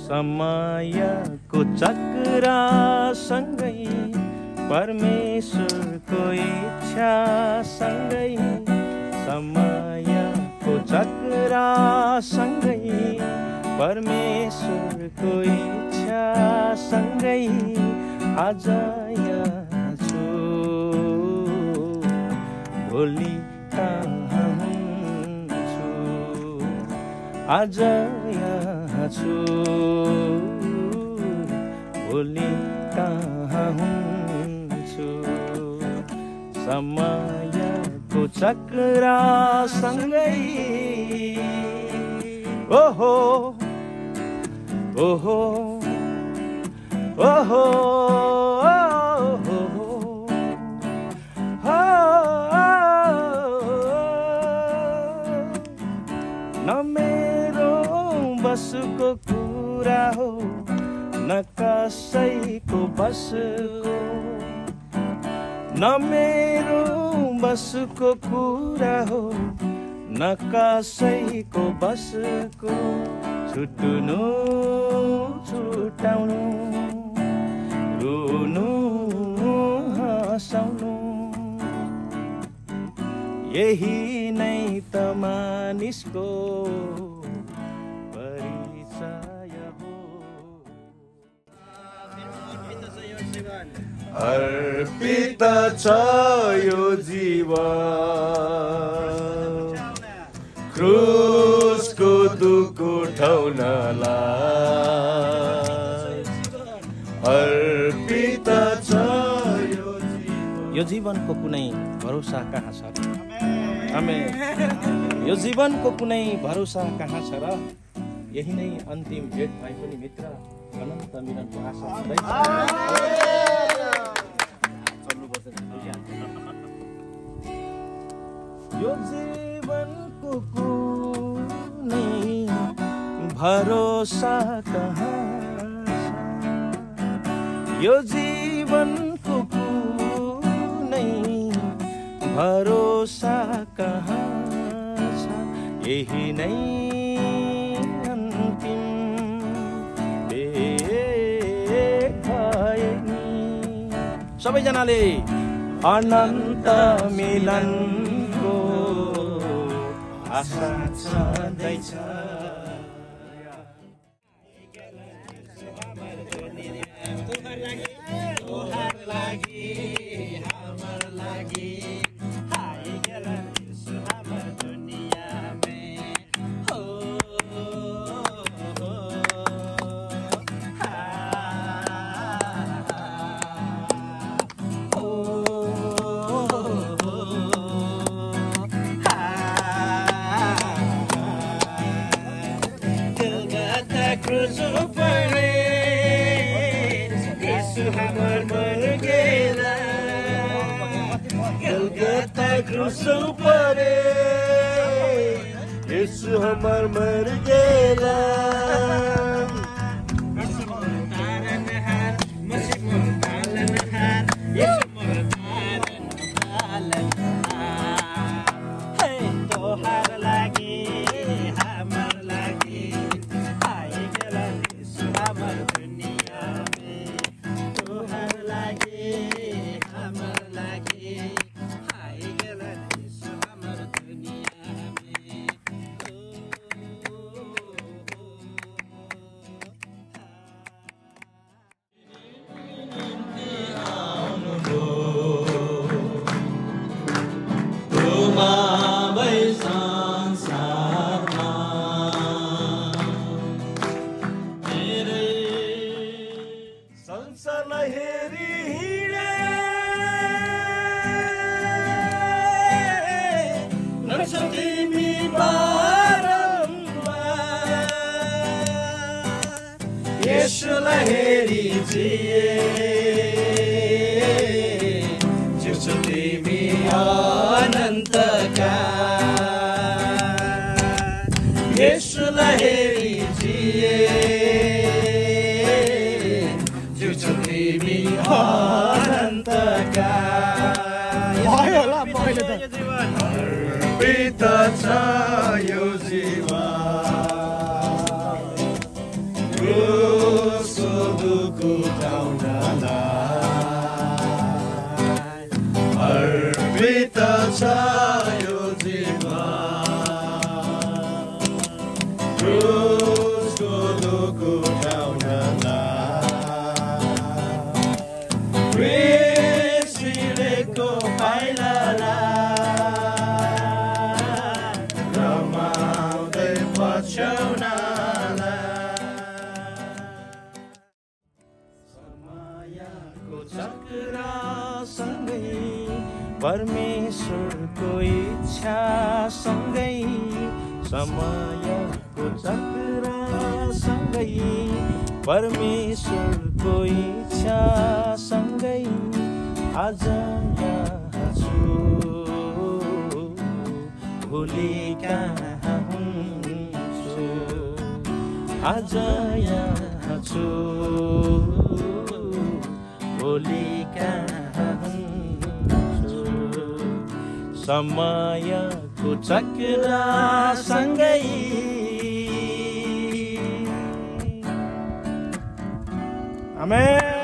समयको चक्रासँगै परमेश्वरको इच्छासँगै समयको चक्रासँगै परमेश्वरको इच्छासँगै आज यहाँ छु भोलि कहाँ हुन्छु आज यहाँ छु भोलि कहाँ हुन्छु समयको चक्रासँगै ओहो ओहो ओहो न मेरो बसको कुरा हो न कसैको बसको न मेरो बसको कुरा हो न कसैको बसको छुट्नु छुटाउनु रुनु हँसाउनु यही नै त मानिसको परिचय हो अर्पित छ यो जीवन क्रुसको दुःख उठाउनलाई अर्पित छ यो जीवनको कुनै भरोसा कहाँ छ आमेन यो जीवनको कुनै भरोसा कहाँ छ र यही नै अन्तिम भेट भए पनि मित्र अनन्त मिलनको आशा हुँदैछ यो जीवनको कुनै भरोसा कहाँ छ यो जीवनको कुनै भरोसा कहाँ छ यही नै अन्तिम भेट भए नि सबैजनाले अनन्त मिलनको आशा छँदैछ क्रूसो परे यीशु हमर मर गेला यसुलाई हेरी जिए जिउँछौ तिमी अनन्तका यसुलाई हेरी जिए जिउँछौ तिमी अनन्तका अर्पित छ यो जीवन छ यो जीवन क्रुसको दुःख उठाउनलाई क्रिस्टको पाइलालाई रमाउँदै पछ्याउनलाई समयको चक्रसँगै परमेश्वरको इच्छा सँगै समयको चक्रसँगै परमेश्वरको इच्छा सँगै आज यहाँ छु भोलि कहाँ हुन्छु आज यहाँ छु भोलि कहाँ हुन्छु समयको चक्रसँगै आमेन।